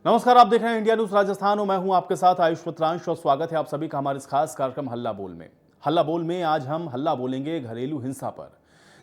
नमस्कार, आप देख रहे हैं इंडिया न्यूज राजस्थान और मैं हूं आपके साथ आयुष पुत्रांश और स्वागत है आप सभी का हमारे इस खास कार्यक्रम हल्ला बोल में। हल्ला बोल में आज हम हल्ला बोलेंगे घरेलू हिंसा पर।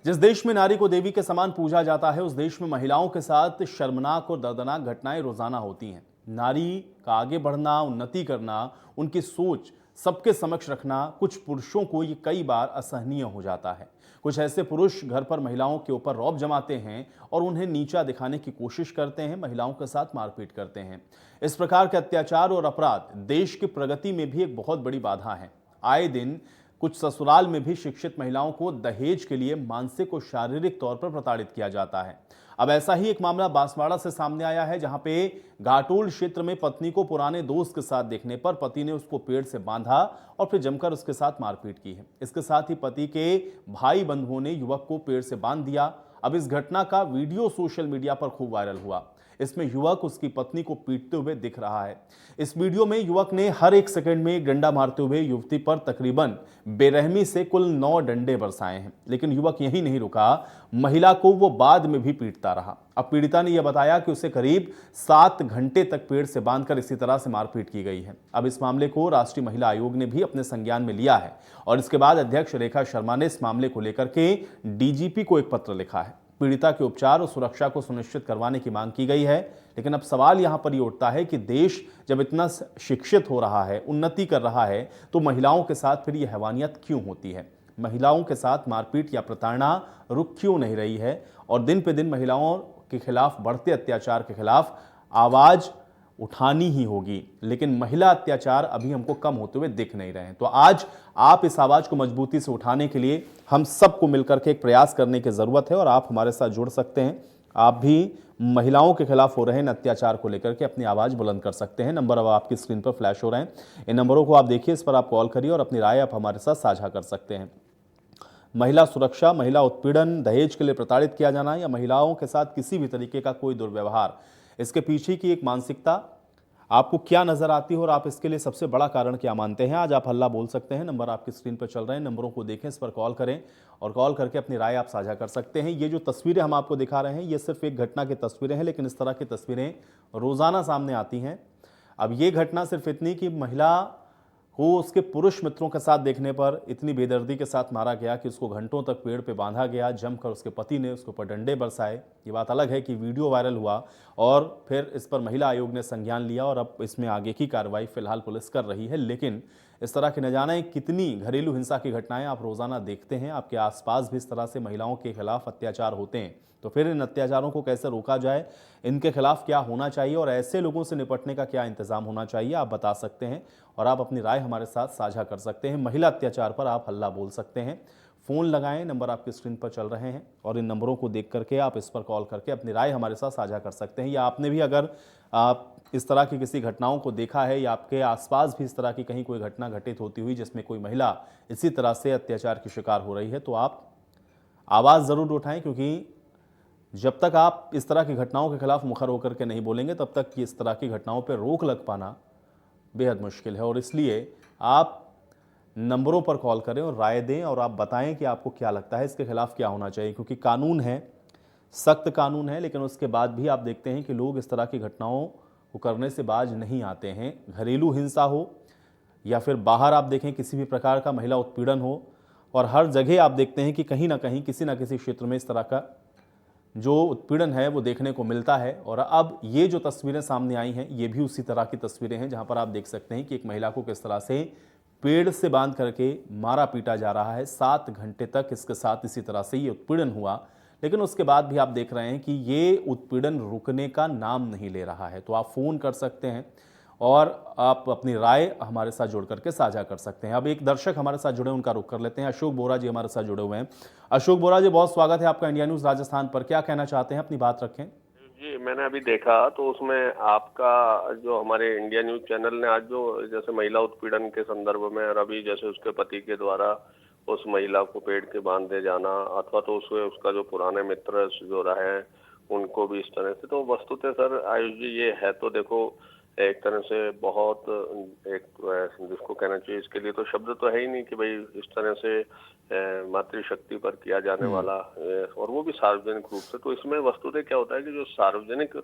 जिस देश में नारी को देवी के समान पूजा जाता है, उस देश में महिलाओं के साथ शर्मनाक और दर्दनाक घटनाएं रोजाना होती हैं। नारी का आगे बढ़ना, उन्नति करना, उनकी सोच सबके समक्ष रखना कुछ पुरुषों को ये कई बार असहनीय हो जाता है। कुछ ऐसे पुरुष घर पर महिलाओं के ऊपर रौब जमाते हैं और उन्हें नीचा दिखाने की कोशिश करते हैं, महिलाओं के साथ मारपीट करते हैं। इस प्रकार के अत्याचार और अपराध देश की प्रगति में भी एक बहुत बड़ी बाधा है। आए दिन कुछ ससुराल में भी शिक्षित महिलाओं को दहेज के लिए मानसिक और शारीरिक तौर पर प्रताड़ित किया जाता है। अब ऐसा ही एक मामला बांसवाड़ा से सामने आया है, जहां पे घाटोल क्षेत्र में पत्नी को पुराने दोस्त के साथ देखने पर पति ने उसको पेड़ से बांधा और फिर जमकर उसके साथ मारपीट की है। इसके साथ ही पति के भाई बंधुओं ने युवक को पेड़ से बांध दिया। अब इस घटना का वीडियो सोशल मीडिया पर खूब वायरल हुआ। इसमें युवक उसकी पत्नी को पीटते हुए दिख रहा है। इस वीडियो में युवक ने हर एक सेकंड में एक डंडा मारते हुए युवती पर तकरीबन बेरहमी से कुल 9 डंडे बरसाए हैं। लेकिन युवक यही नहीं रुका, महिला को वो बाद में भी पीटता रहा। अब पीड़िता ने यह बताया कि उसे करीब 7 घंटे तक पेड़ से बांधकर इसी तरह से मारपीट की गई है। अब इस मामले को राष्ट्रीय महिला आयोग ने भी अपने संज्ञान में लिया है और इसके बाद अध्यक्ष रेखा शर्मा ने इस मामले को लेकर के डीजीपी को एक पत्र लिखा है। पीड़िता के उपचार और सुरक्षा को सुनिश्चित करवाने की मांग की गई है। लेकिन अब सवाल यहां पर ये उठता है कि देश जब इतना शिक्षित हो रहा है, उन्नति कर रहा है, तो महिलाओं के साथ फिर यह हैवानियत क्यों होती है? महिलाओं के साथ मारपीट या प्रताड़ना रुक क्यों नहीं रही है? और दिन पे दिन महिलाओं के खिलाफ बढ़ते अत्याचार के खिलाफ आवाज उठानी ही होगी। लेकिन महिला अत्याचार अभी हमको कम होते हुए दिख नहीं रहे हैं। तो आज आप इस आवाज को मजबूती से उठाने के लिए हम सबको मिलकर के एक प्रयास करने की जरूरत है और आप हमारे साथ जुड़ सकते हैं। आप भी महिलाओं के खिलाफ हो रहे इन अत्याचार को लेकर के अपनी आवाज बुलंद कर सकते हैं। नंबर अब आपकी स्क्रीन पर फ्लैश हो रहे हैं, इन नंबरों को आप देखिए, इस पर आप कॉल करिए और अपनी राय आप हमारे साथ साझा कर सकते हैं। महिला सुरक्षा, महिला उत्पीड़न, दहेज के लिए प्रताड़ित किया जाना या महिलाओं के साथ किसी भी तरीके का कोई दुर्व्यवहार, इसके पीछे की एक मानसिकता आपको क्या नजर आती है और आप इसके लिए सबसे बड़ा कारण क्या मानते हैं? आज आप हल्ला बोल सकते हैं। नंबर आपकी स्क्रीन पर चल रहे हैं, नंबरों को देखें, इस पर कॉल करें और कॉल करके अपनी राय आप साझा कर सकते हैं। ये जो तस्वीरें हम आपको दिखा रहे हैं, ये सिर्फ एक घटना की तस्वीरें हैं, लेकिन इस तरह की तस्वीरें रोजाना सामने आती हैं। अब ये घटना सिर्फ इतनी कि महिला को उसके पुरुष मित्रों के साथ देखने पर इतनी बेदर्दी के साथ मारा गया कि उसको घंटों तक पेड़ पे बांधा गया, जमकर उसके पति ने उसके ऊपर डंडे बरसाए। ये बात अलग है कि वीडियो वायरल हुआ और फिर इस पर महिला आयोग ने संज्ञान लिया और अब इसमें आगे की कार्रवाई फिलहाल पुलिस कर रही है। लेकिन इस तरह की न जाने कितनी घरेलू हिंसा की घटनाएं आप रोजाना देखते हैं। आपके आसपास भी इस तरह से महिलाओं के खिलाफ अत्याचार होते हैं। तो फिर इन अत्याचारों को कैसे रोका जाए, इनके खिलाफ क्या होना चाहिए और ऐसे लोगों से निपटने का क्या इंतजाम होना चाहिए, आप बता सकते हैं और आप अपनी राय हमारे साथ साझा कर सकते हैं। महिला अत्याचार पर आप हल्ला बोल सकते हैं। फोन लगाएं, नंबर आपकी स्क्रीन पर चल रहे हैं और इन नंबरों को देख करके आप इस पर कॉल करके अपनी राय हमारे साथ साझा कर सकते हैं। या आपने भी अगर आप इस तरह की किसी घटनाओं को देखा है या आपके आसपास भी इस तरह की कहीं कोई घटना घटित होती हुई जिसमें कोई महिला इसी तरह से अत्याचार की शिकार हो रही है, तो आप आवाज़ ज़रूर उठाएं, क्योंकि जब तक आप इस तरह की घटनाओं के खिलाफ मुखर होकर के नहीं बोलेंगे तब तक कि इस तरह की घटनाओं पर रोक लग पाना बेहद मुश्किल है। और इसलिए आप नंबरों पर कॉल करें और राय दें और आप बताएं कि आपको क्या लगता है, इसके खिलाफ क्या होना चाहिए। क्योंकि कानून है, सख्त कानून है, लेकिन उसके बाद भी आप देखते हैं कि लोग इस तरह की घटनाओं को करने से बाज नहीं आते हैं। घरेलू हिंसा हो या फिर बाहर आप देखें किसी भी प्रकार का महिला उत्पीड़न हो, और हर जगह आप देखते हैं कि कहीं ना कहीं किसी ना किसी क्षेत्र में इस तरह का जो उत्पीड़न है वो देखने को मिलता है। और अब ये जो तस्वीरें सामने आई हैं, ये भी उसी तरह की तस्वीरें हैं, जहां पर आप देख सकते हैं कि एक महिला को किस तरह से पेड़ से बांध करके मारा पीटा जा रहा है। 7 घंटे तक इसके साथ इसी तरह से ये उत्पीड़न हुआ, लेकिन उसके बाद भी आप देख रहे हैं कि ये उत्पीड़न रुकने का नाम नहीं ले रहा है। तो आप फ़ोन कर सकते हैं और आप अपनी राय हमारे साथ जुड़ करके साझा कर सकते हैं। अब एक दर्शक हमारे साथ जुड़े, उनका रुख कर लेते हैं। अशोक बोरा जी हमारे साथ जुड़े हुए हैं। अशोक बोरा जी, बहुत स्वागत है आपका इंडिया न्यूज राजस्थान पर। क्या कहना चाहते हैं, अपनी बात रखें। जी, मैंने अभी देखा तो उसमें आपका जो हमारे इंडिया न्यूज चैनल ने आज जो जैसे महिला उत्पीड़न के संदर्भ में और अभी जैसे उसके पति के द्वारा उस महिला को पेड़ के बांधे जाना अथवा तो उसका जो पुराने मित्र जो रहे उनको भी इस तरह से, तो वस्तुतः सर आयुष जी ये है तो देखो एक तरह से बहुत एक जिसको कहना चाहिए, इसके लिए तो शब्द तो है ही नहीं कि भाई इस तरह से मातृशक्ति पर किया जाने वाला और वो भी सार्वजनिक रूप से। तो इसमें वस्तुतः क्या होता है कि जो सार्वजनिक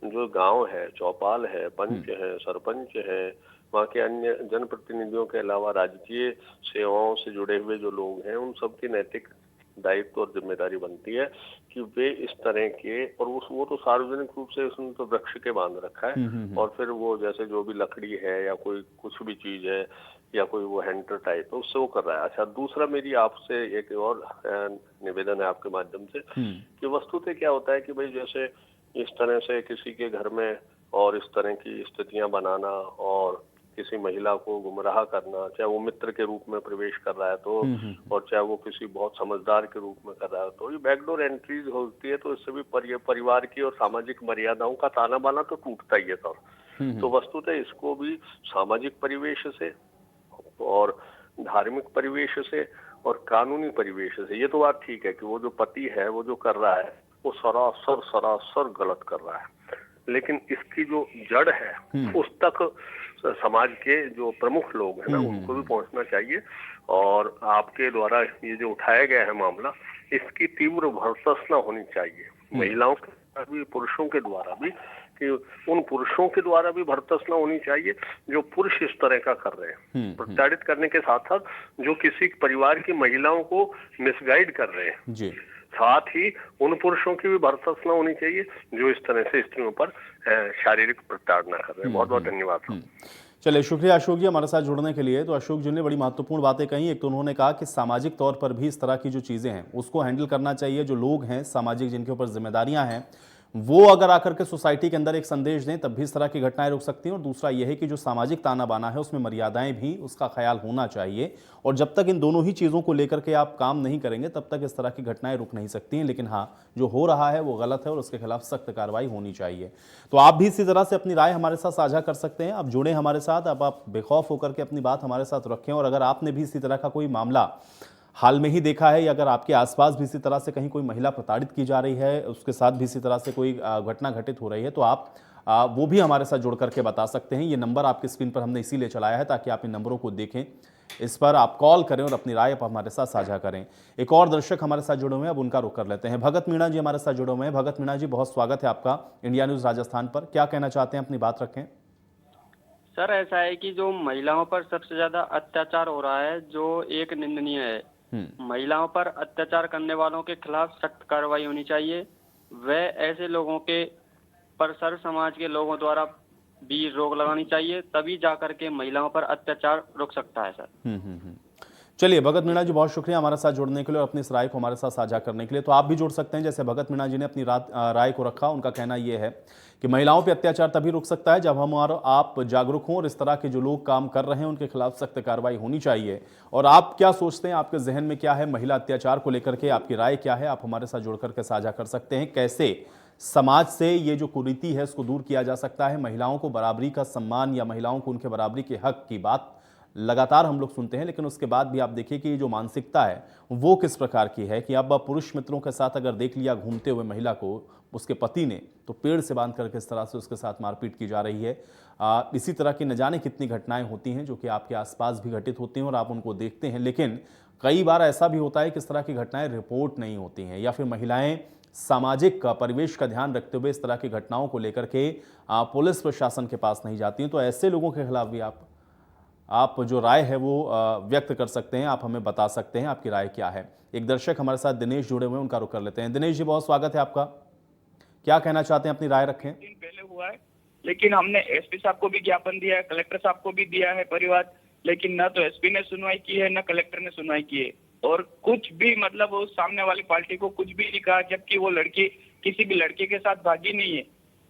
जो गांव है, चौपाल है, पंच है, सरपंच है, वहाँ के अन्य जनप्रतिनिधियों के अलावा राजकीय सेवाओं से जुड़े हुए जो लोग हैं, उन सबकी नैतिक दायित्व और जिम्मेदारी बनती है कि वे इस तरह के, और वो तो सार्वजनिक रूप से उसने तो वृक्ष के बांध रखा है, और फिर वो जैसे जो भी लकड़ी है या कोई कुछ भी चीज है या कोई वो हैंटर टाइप है उससे वो कर रहा है। अच्छा, दूसरा मेरी आपसे एक और निवेदन है आपके माध्यम से कि वस्तुतः क्या होता है कि भाई जैसे इस तरह से किसी के घर में और इस तरह की स्थितियां बनाना और किसी महिला को गुमराह करना, चाहे वो मित्र के रूप में प्रवेश कर रहा है तो, और चाहे वो किसी बहुत समझदार के रूप में कर रहा है तो, ये बैकडोर एंट्रीज होती है। तो इससे भी परिवार की और सामाजिक मर्यादाओं का ताना बाना तो टूटता ही है सर। तो वस्तुतः इसको भी सामाजिक परिवेश से और धार्मिक परिवेश से और कानूनी परिवेश से, ये तो बात ठीक है कि वो जो पति है वो जो कर रहा है वो सरासर सरासर गलत कर रहा है, लेकिन इसकी जो जड़ है उस तक समाज के जो प्रमुख लोग हैं ना उनको भी पहुंचना चाहिए। और आपके द्वारा ये जो उठाया गया है मामला, इसकी तीव्र भर्त्सना होनी चाहिए महिलाओं के द्वारा भी, पुरुषों के द्वारा भी, कि उन पुरुषों के द्वारा भी भर्त्सना होनी चाहिए जो पुरुष इस तरह का कर रहे हैं, प्रताड़ित करने के साथ साथ जो किसी परिवार की महिलाओं को मिसगाइड कर रहे हैं जी। साथ ही उन पुरुषों की भी भर्त्सना होनी चाहिए जो इस तरह से स्त्रियों पर शारीरिक प्रताड़ना कर रहे हैं। बहुत बहुत धन्यवाद। चलिए, शुक्रिया अशोक जी हमारे साथ जुड़ने के लिए। तो अशोक जी ने बड़ी महत्वपूर्ण बातें कही। एक तो उन्होंने कहा कि सामाजिक तौर पर भी इस तरह की जो चीज़ें हैं उसको हैंडल करना चाहिए। जो लोग हैं सामाजिक, जिनके ऊपर जिम्मेदारियां हैं, वो अगर आकर के सोसाइटी के अंदर एक संदेश दें तब भी इस तरह की घटनाएं रुक सकती हैं। और दूसरा यह है कि जो सामाजिक ताना बाना है उसमें मर्यादाएं भी, उसका ख्याल होना चाहिए। और जब तक इन दोनों ही चीज़ों को लेकर के आप काम नहीं करेंगे तब तक इस तरह की घटनाएं रुक नहीं सकती हैं। लेकिन हाँ, जो हो रहा है वो गलत है और उसके खिलाफ सख्त कार्रवाई होनी चाहिए। तो आप भी इसी तरह से अपनी राय हमारे साथ साझा कर सकते हैं। आप जुड़े हमारे साथ, अब आप बेखौफ होकर के अपनी बात हमारे साथ रखें। और अगर आपने भी इसी तरह का कोई मामला हाल में ही देखा है या अगर आपके आसपास भी इसी तरह से कहीं कोई महिला प्रताड़ित की जा रही है, उसके साथ भी इसी तरह से कोई घटना घटित हो रही है, तो आप वो भी हमारे साथ जुड़ करके बता सकते हैं। ये नंबर आपकी स्क्रीन पर हमने इसीलिए चलाया है ताकि आप इन नंबरों को देखें, इस पर आप कॉल करें और अपनी राय हमारे साथ साझा करें। एक और दर्शक हमारे साथ जुड़े हुए हैं, अब उनका रुख कर लेते हैं। भगत मीणा जी हमारे साथ जुड़े हुए हैं। भगत मीणा जी, बहुत स्वागत है आपका इंडिया न्यूज राजस्थान पर। क्या कहना चाहते हैं, अपनी बात रखें। सर, ऐसा है कि जो महिलाओं पर सबसे ज्यादा अत्याचार हो रहा है, जो एक निंदनीय है। महिलाओं पर अत्याचार करने वालों के खिलाफ सख्त कार्रवाई होनी चाहिए। वह ऐसे लोगों के पर सर समाज के लोगों द्वारा भी रोक लगानी चाहिए, तभी जाकर के महिलाओं पर अत्याचार रुक सकता है सर। चलिए भगत मीणा जी, बहुत शुक्रिया हमारे साथ जुड़ने के लिए और अपनी इस राय को हमारे साथ साझा करने के लिए। तो आप भी जुड़ सकते हैं, जैसे भगत मीणा जी ने अपनी राय को रखा। उनका कहना यह है कि महिलाओं पे अत्याचार तभी रुक सकता है जब हम और आप जागरूक हों और इस तरह के जो लोग काम कर रहे हैं उनके खिलाफ सख्त कार्रवाई होनी चाहिए। और आप क्या सोचते हैं, आपके जहन में क्या है महिला अत्याचार को लेकर के, आपकी राय क्या है, आप हमारे साथ जुड़ करके साझा कर सकते हैं। कैसे समाज से ये जो कुरीति है उसको दूर किया जा सकता है, महिलाओं को बराबरी का सम्मान या महिलाओं को उनके बराबरी के हक की बात लगातार हम लोग सुनते हैं, लेकिन उसके बाद भी आप देखिए कि ये जो मानसिकता है वो किस प्रकार की है कि अब पुरुष मित्रों के साथ अगर देख लिया घूमते हुए महिला को उसके पति ने, तो पेड़ से बांध करके इस तरह से उसके साथ मारपीट की जा रही है। इसी तरह की न जाने कितनी घटनाएं होती हैं जो कि आपके आसपास भी घटित होती हैं और आप उनको देखते हैं। लेकिन कई बार ऐसा भी होता है कि इस तरह की घटनाएं रिपोर्ट नहीं होती हैं या फिर महिलाएं सामाजिक परिवेश का ध्यान रखते हुए इस तरह की घटनाओं को लेकर के पुलिस प्रशासन के पास नहीं जाती हैं। तो ऐसे लोगों के खिलाफ भी आप जो राय है वो व्यक्त कर सकते हैं, आप हमें बता सकते हैं आपकी राय क्या है। एक दर्शक हमारे साथ दिनेश जुड़े हुए हैं, उनका रुख कर लेते हैं। दिनेश जी, बहुत स्वागत है आपका। क्या कहना चाहते हैं, अपनी राय रखें। दिन पहले हुआ है, लेकिन हमने एसपी साहब को भी ज्ञापन दिया है, कलेक्टर साहब को भी दिया है परिवार, लेकिन न तो एसपी ने सुनवाई की है न कलेक्टर ने सुनवाई की है। और कुछ भी मतलब उस सामने वाली पार्टी को कुछ भी नहीं कहा, जबकि वो लड़की किसी भी लड़के के साथ भागी नहीं है।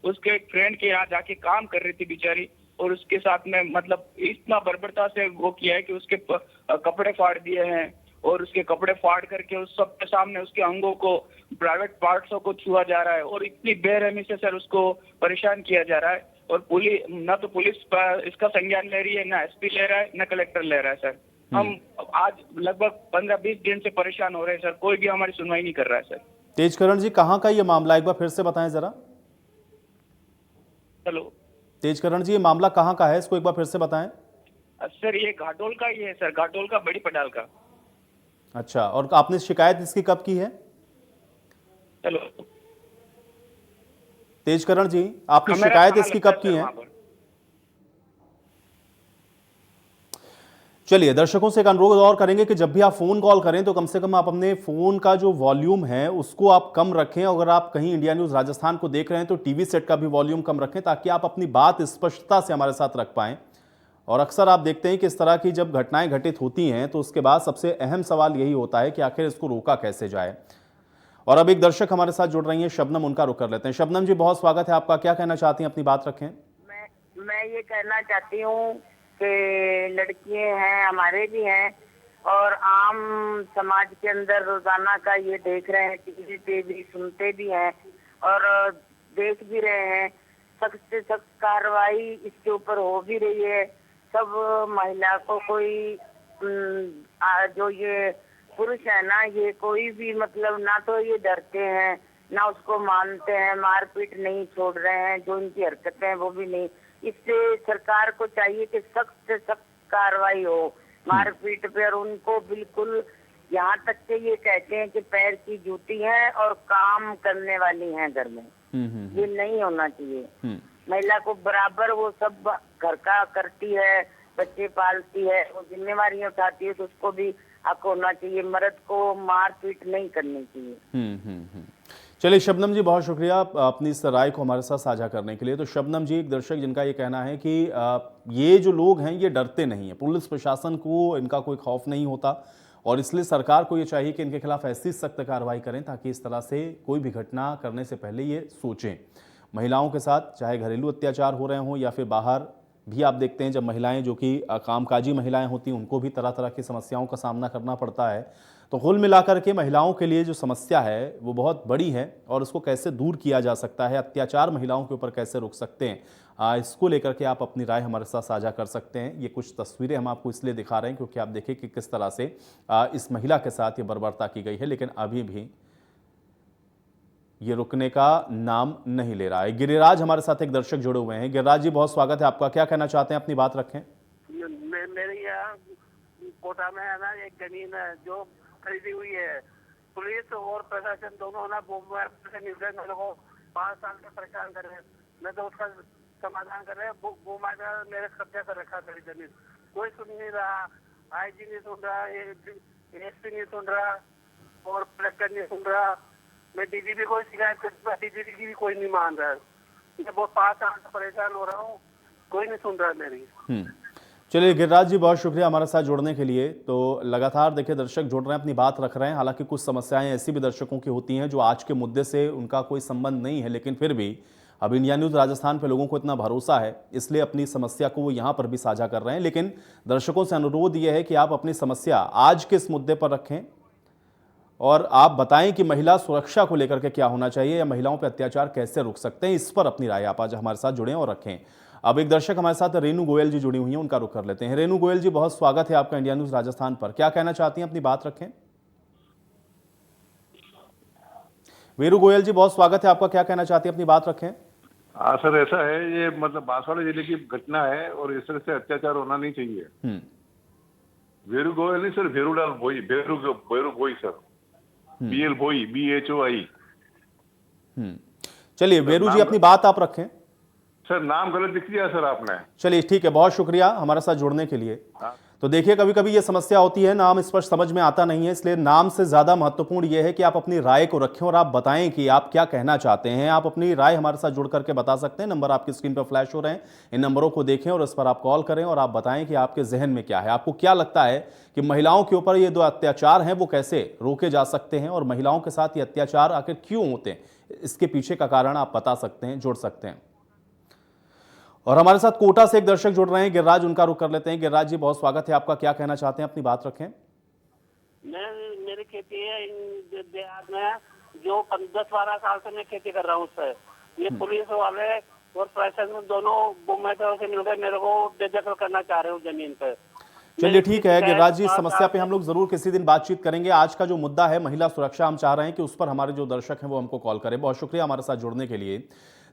उसके फ्रेंड के यहाँ जाके काम कर रही थी बेचारी, और उसके साथ में मतलब इतना बर्बरता से वो किया है कि उसके कपड़े फाड़ दिए हैं और उसके कपड़े फाड़ करके उस सब के सामने उसके अंगों को, प्राइवेट पार्ट्सों को छुआ जा रहा है और इतनी बेरहमी से सर उसको परेशान किया जा रहा है। और पुलिस न तो पुलिस इसका संज्ञान ले रही है, ना एसपी ले रहा है, ना कलेक्टर ले रहा है सर। हम आज लगभग 15-20 दिन से परेशान हो रहे हैं सर, कोई भी हमारी सुनवाई नहीं कर रहा है सर। तेजकरण जी, कहाँ का ये मामला, एक बार फिर से बताएं जरा। हेलो। तेजकरण जी, ये मामला कहाँ का है, इसको एक बार फिर से बताएं। सर ये घाटोल का ही है सर, घाटोल का, बड़ी पटाल का। अच्छा, और आपने शिकायत इसकी कब की है? चलो, तेजकरण जी, आपने हमारा शिकायत थाना इसकी लगता कब की सर है? वहाँ पर। चलिए, दर्शकों से एक अनुरोध और करेंगे कि जब भी आप फोन कॉल करें तो कम से कम आप अपने फोन का जो वॉल्यूम है उसको आप कम रखें। अगर आप कहीं इंडिया न्यूज राजस्थान को देख रहे हैं तो टीवी सेट का भी वॉल्यूम कम रखें, ताकि आप अपनी बात स्पष्टता से हमारे साथ रख पाएं। और अक्सर आप देखते हैं कि इस तरह की जब घटनाएं घटित होती हैं तो उसके बाद सबसे अहम सवाल यही होता है कि आखिर इसको रोका कैसे जाए। और अब एक दर्शक हमारे साथ जुड़ रही हैं, शबनम, उनका रुख कर लेते हैं। शबनम जी, बहुत स्वागत है आपका, क्या कहना चाहती हैं, अपनी बात रखें। मैं ये कहना चाहती हूँ कि लड़कियां हैं, हमारे भी हैं, और आम समाज के अंदर रोजाना का ये देख रहे हैं, टीवी पे भी सुनते भी हैं और देख भी रहे हैं। सख्त से सख्त कार्रवाई इसके ऊपर हो भी रही है। सब महिला को कोई जो ये पुरुष है ना, ये कोई भी मतलब ना तो ये डरते हैं ना उसको मानते हैं, मारपीट नहीं छोड़ रहे हैं, जो इनकी हरकतें हैं वो भी नहीं। इससे सरकार को चाहिए कि सख्त से सख्त कार्रवाई हो मारपीट पे, और उनको बिल्कुल यहाँ तक के ये कहते हैं कि पैर की जूती है और काम करने वाली हैं घर में। ये नहीं होना चाहिए। महिला को बराबर वो सब घर का करती है, बच्चे पालती है, वो जिम्मेवारियां उठाती है, तो उसको भी हक होना चाहिए। मर्द को मारपीट नहीं करनी चाहिए। चलिए शबनम जी, बहुत शुक्रिया अपनी इस राय को हमारे साथ साझा करने के लिए। तो शबनम जी एक दर्शक जिनका ये कहना है कि ये जो लोग हैं ये डरते नहीं हैं, पुलिस प्रशासन को इनका कोई खौफ नहीं होता, और इसलिए सरकार को ये चाहिए कि इनके खिलाफ ऐसी सख्त कार्रवाई करें ताकि इस तरह से कोई भी घटना करने से पहले ये सोचें। महिलाओं के साथ चाहे घरेलू अत्याचार हो रहे हों या फिर बाहर भी आप देखते हैं, जब महिलाएं जो कि कामकाजी महिलाएं होती हैं उनको भी तरह तरह की समस्याओं का सामना करना पड़ता है। तो कुल मिलाकर के महिलाओं के लिए जो समस्या है वो बहुत बड़ी है, और उसको कैसे दूर किया जा सकता है, अत्याचार महिलाओं के ऊपर कैसे रोक सकते हैं, इसको लेकर के आप अपनी राय हमारे साथ साझा कर सकते हैं। ये कुछ तस्वीरें हम आपको इसलिए दिखा रहे हैं क्योंकि आप देखें कि किस तरह से इस महिला के साथ ये बर्बरता की गई है, लेकिन अभी भी ये रुकने का नाम नहीं ले रहा है। गिरिराज हमारे साथ एक दर्शक जुड़े हुए हैं। गिरिराज जी, बहुत स्वागत है आपका, क्या कहना चाहते हैं, अपनी बात रखें। मेरे यहाँ कोटा में है ना एक जमीन है जो खरीदी हुई है। पुलिस और प्रशासन दोनों ना मेरे को 5 साल से परेशान कर रहे हैं। मैं तो उसका समाधान कर रहे हैं। वो मेरे कब्जा कर रखा मेरी जमीन, कोई सुन नहीं रहा। आईजी नहीं सुन रहा, एसपी नहीं सुन रहा और कलेक्टर नहीं सुन रहा। मैं डीजीपी को शिकायत कर, डीजीपी की भी कोई नहीं मान रहा है। मैं बहुत 5 साल से परेशान हो रहा हूँ, कोई नहीं सुन रहा मेरी। चलिए गिरिराज जी, बहुत शुक्रिया हमारे साथ जुड़ने के लिए। तो लगातार देखिए दर्शक जुड़ रहे हैं, अपनी बात रख रहे हैं। हालांकि कुछ समस्याएं ऐसी भी दर्शकों की होती हैं जो आज के मुद्दे से उनका कोई संबंध नहीं है, लेकिन फिर भी अब इंडिया न्यूज़ राजस्थान पे लोगों को इतना भरोसा है, इसलिए अपनी समस्या को वो यहाँ पर भी साझा कर रहे हैं। लेकिन दर्शकों से अनुरोध ये है कि आप अपनी समस्या आज के इस मुद्दे पर रखें और आप बताएं कि महिला सुरक्षा को लेकर के क्या होना चाहिए या महिलाओं पर अत्याचार कैसे रुक सकते हैं। इस पर अपनी राय आप आज हमारे साथ जुड़ें और रखें। अब एक दर्शक हमारे साथ रेनू गोयल जी जुड़ी हुई हैं, उनका रुख कर लेते हैं। रेनू गोयल जी, बहुत स्वागत है आपका इंडिया न्यूज़ राजस्थान पर, क्या कहना चाहती हैं, अपनी बात रखें। वीरू गोयल जी, बहुत स्वागत है आपका, क्या कहना चाहती हैं, अपनी बात रखें। हाँ सर, ऐसा है, ये मतलब बांसवाड़ा जिले की घटना है और इस तरह से अत्याचार होना नहीं चाहिए। वीरू गोयल नहीं सर, भेरूलाल भोई, भेरू भोई सर, BL भोई, BHOI। चलिए वीरू जी, अपनी बात आप रखें। सर नाम गलत लिख दिया सर आपने। चलिए ठीक है, बहुत शुक्रिया हमारे साथ जुड़ने के लिए। तो देखिए, कभी कभी ये समस्या होती है, नाम स्पष्ट समझ में आता नहीं है, इसलिए नाम से ज्यादा महत्वपूर्ण यह है कि आप अपनी राय को रखें और आप बताएं कि आप क्या कहना चाहते हैं। आप अपनी राय हमारे साथ जुड़ करके बता सकते हैं। नंबर आपकी स्क्रीन पर फ्लैश हो रहे हैं, इन नंबरों को देखें और इस पर आप कॉल करें और आप बताएं कि आपके जहन में क्या है। आपको क्या लगता है कि महिलाओं के ऊपर ये जो अत्याचार हैं वो कैसे रोके जा सकते हैं, और महिलाओं के साथ ये अत्याचार आखिर क्यों होते हैं, इसके पीछे का कारण आप बता सकते हैं, जुड़ सकते हैं। और हमारे साथ कोटा से एक दर्शक जुड़ रहे हैं, गिरिराज, उनका रुख कर लेते हैं। गिरिराज जी, बहुत स्वागत है आपका, क्या कहना चाहते हैं, अपनी बात रखें। मेरी खेती है इन देहात में, जो 10-12 साल से मैं खेती कर रहा हूँ उससे। ये पुलिस वाले और प्रशासन दोनों गुमैतों से मिलकर मेरे को बेदखल करना चाह रहे हो जमीन पे। चलिए ठीक है गिरिराज जी, इस समस्या पे हम लोग जरूर किसी दिन बातचीत करेंगे। आज का जो मुद्दा है महिला सुरक्षा, हम चाह रहे हैं कि उस पर हमारे जो दर्शक हैं वो हमको कॉल करें। बहुत शुक्रिया हमारे साथ जुड़ने के लिए।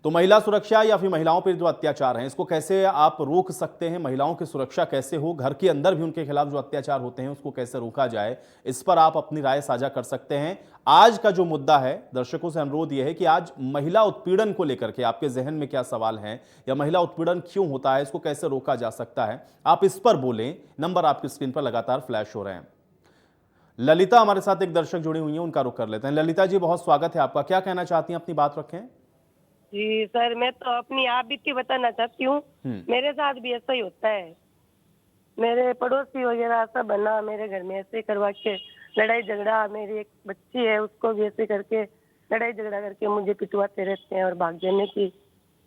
तो महिला सुरक्षा या फिर महिलाओं पर जो अत्याचार हैं, इसको कैसे आप रोक सकते हैं, महिलाओं की सुरक्षा कैसे हो, घर के अंदर भी उनके खिलाफ जो अत्याचार होते हैं उसको कैसे रोका जाए, इस पर आप अपनी राय साझा कर सकते हैं। आज का जो मुद्दा है, दर्शकों से अनुरोध यह है कि आज महिला उत्पीड़न को लेकर के आपके जहन में क्या सवाल हैं, या महिला उत्पीड़न क्यों होता है, इसको कैसे रोका जा सकता है, आप इस पर बोलें। नंबर आपकी स्क्रीन पर लगातार फ्लैश हो रहे हैं। ललिता हमारे साथ एक दर्शक जुड़ी हुई हैं, उनका रुख कर लेते हैं। ललिता जी, बहुत स्वागत है आपका, क्या कहना चाहती हैं, अपनी बात रखें। जी सर, मैं तो अपनी आप बीती बताना चाहती हूँ। मेरे साथ भी ऐसा ही होता है। मेरे पड़ोसी वगैरह सब बना मेरे घर में ऐसे करवा के लड़ाई झगड़ा, मेरी एक बच्ची है उसको भी ऐसे करके लड़ाई झगड़ा करके मुझे पिटवाते रहते हैं और भाग जाने की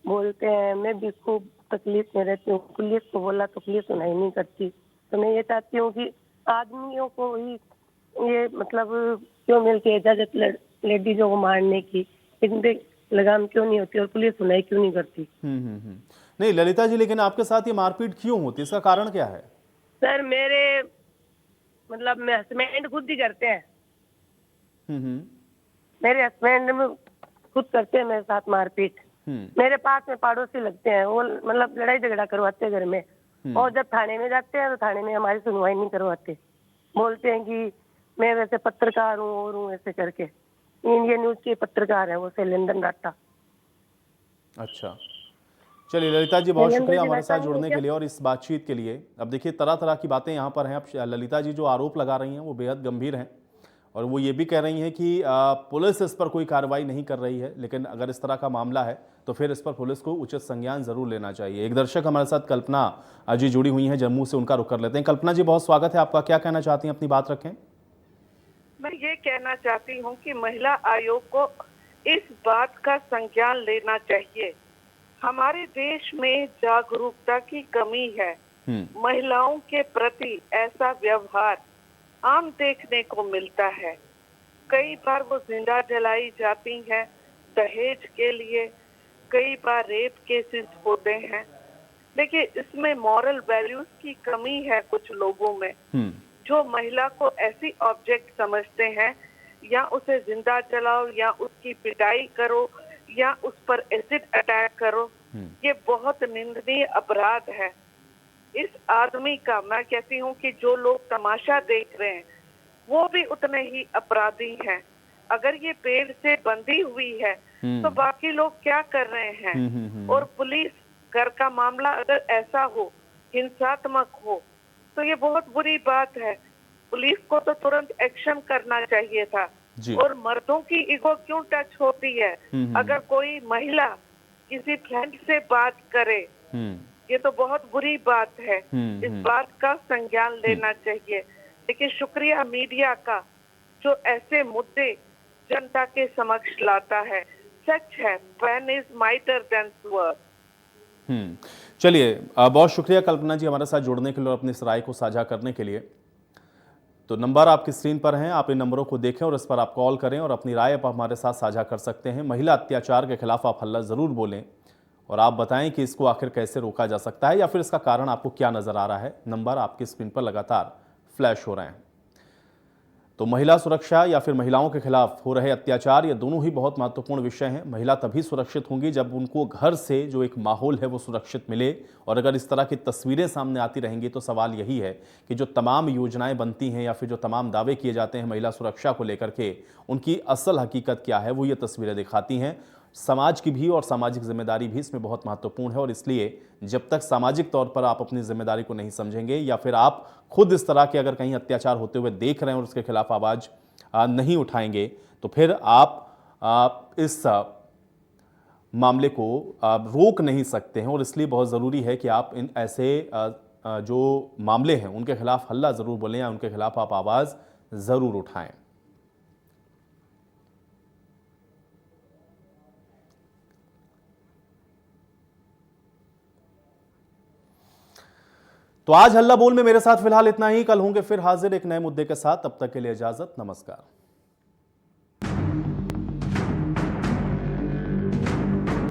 बोलते हैं। मैं भी खूब तकलीफ में रहती हूँ। पुलिस को बोला तो पुलिस सुनाई नहीं करती। तो मैं ये चाहती हूँ कि आदमियों को ही ये मतलब क्यों मिलती इजाजत लेडीजों को मारने की, इनपे लगाम क्यों नहीं होती और पुलिस सुनाई क्यों नहीं करती। नहीं ललिता जी, लेकिन आपके साथ ये मारपीट क्यों होती है, इसका कारण क्या है? सर मेरे मतलब मैं हस्बैंड खुद ही करते हैं। मेरे हस्बैंड खुद करते हैं मेरे साथ मारपीट। मेरे पास में पड़ोसी लगते हैं, वो मतलब लड़ाई झगड़ा करवाते हैं घर में। और जब थाने में जाते हैं तो थाने में हमारी सुनवाई नहीं करवाते। बोलते हैं कि मैं वैसे पत्रकार हूँ और हूँ ऐसे करके। इंडिया न्यूज के पत्रकार है वो, शैलेंद्र डाटा। अच्छा, चलिए ललिता जी, बहुत शुक्रिया हमारे साथ जुड़ने के लिए और इस बातचीत के लिए। अब देखिए, तरह तरह की बातें यहाँ पर हैं। अब ललिता जी जो आरोप लगा रही हैं वो बेहद गंभीर हैं, और वो ये भी कह रही हैं कि पुलिस इस पर कोई कार्रवाई नहीं कर रही है। लेकिन अगर इस तरह का मामला है तो फिर इस पर पुलिस को उचित संज्ञान जरूर लेना चाहिए। एक दर्शक हमारे साथ कल्पना जी जुड़ी हुई हैं जम्मू से, उनका रुख कर लेते हैं। कल्पना जी, बहुत स्वागत है आपका, क्या कहना चाहती हैं, अपनी बात रखें। मैं ये कहना चाहती हूँ कि महिला आयोग को इस बात का संज्ञान लेना चाहिए। हमारे देश में जागरूकता की कमी है। महिलाओं के प्रति ऐसा व्यवहार आम देखने को मिलता है। कई बार वो जिंदा जलाई जाती हैं दहेज के लिए, कई बार रेप केसेस होते हैं। देखिए, इसमें मॉरल वैल्यूज की कमी है कुछ लोगों में, जो महिला को ऐसी ऑब्जेक्ट समझते हैं, या उसे जिंदा जलाओ या उसकी पिटाई करो या उस पर एसिड अटैक करो। ये बहुत निंदनीय अपराध है। इस आदमी का, मैं कहती हूँ कि जो लोग तमाशा देख रहे हैं वो भी उतने ही अपराधी हैं। अगर ये पेड़ से बंधी हुई है तो बाकी लोग क्या कर रहे हैं? और पुलिस, घर का मामला अगर ऐसा हो, हिंसात्मक हो, तो ये बहुत बुरी बात है। पुलिस को तो तुरंत एक्शन करना चाहिए था। और मर्दों की ईगो क्यों टच होती है? अगर कोई महिला किसी फ्रेंड से बात करे, ये तो बहुत बुरी बात है। इस बात का संज्ञान लेना चाहिए। लेकिन शुक्रिया मीडिया का, जो ऐसे मुद्दे जनता के समक्ष लाता है। सच है, pen is mightier than sword. चलिए, बहुत शुक्रिया कल्पना जी हमारे साथ जुड़ने के लिए और अपनी इस राय को साझा करने के लिए। तो नंबर आपकी स्क्रीन पर हैं, आप इन नंबरों को देखें और इस पर आप कॉल करें और अपनी राय आप हमारे साथ साझा कर सकते हैं। महिला अत्याचार के खिलाफ आप हल्ला ज़रूर बोलें और आप बताएं कि इसको आखिर कैसे रोका जा सकता है, या फिर इसका कारण आपको क्या नज़र आ रहा है। नंबर आपकी स्क्रीन पर लगातार फ्लैश हो रहे हैं। तो महिला सुरक्षा या फिर महिलाओं के खिलाफ हो रहे अत्याचार, ये दोनों ही बहुत महत्वपूर्ण विषय हैं। महिला तभी सुरक्षित होंगी जब उनको घर से जो एक माहौल है वो सुरक्षित मिले। और अगर इस तरह की तस्वीरें सामने आती रहेंगी तो सवाल यही है कि जो तमाम योजनाएं बनती हैं या फिर जो तमाम दावे किए जाते हैं महिला सुरक्षा को लेकर के, उनकी असल हकीकत क्या है, वो ये तस्वीरें दिखाती हैं। समाज की भी और सामाजिक जिम्मेदारी भी इसमें बहुत महत्वपूर्ण है। और इसलिए जब तक सामाजिक तौर पर आप अपनी जिम्मेदारी को नहीं समझेंगे, या फिर आप खुद इस तरह के अगर कहीं अत्याचार होते हुए देख रहे हैं और उसके खिलाफ आवाज़ नहीं उठाएंगे, तो फिर आप इस मामले को रोक नहीं सकते हैं। और इसलिए बहुत ज़रूरी है कि आप इन ऐसे जो मामले हैं उनके खिलाफ हल्ला ज़रूर बोलें या उनके खिलाफ आप आवाज़ ज़रूर उठाएं। तो आज हल्ला बोल में मेरे साथ फिलहाल इतना ही। कल होंगे फिर हाजिर एक नए मुद्दे के साथ। तब तक के लिए इजाजत, नमस्कार।